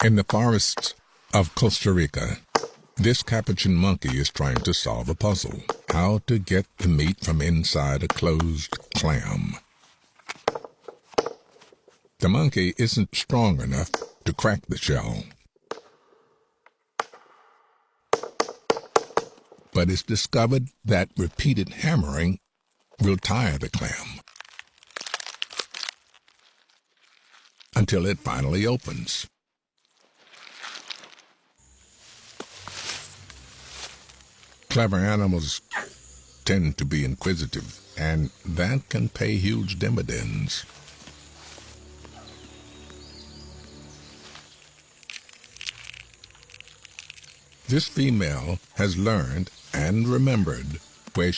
In the forests of Costa Rica, this capuchin monkey is trying to solve a puzzle: how to get the meat from inside a closed clam. The monkey isn't strong enough to crack the shell, but it's discovered that repeated hammering will tire the clam until it finally opens. Clever animals tend to be inquisitive, and that can pay huge dividends. This female has learned and remembered where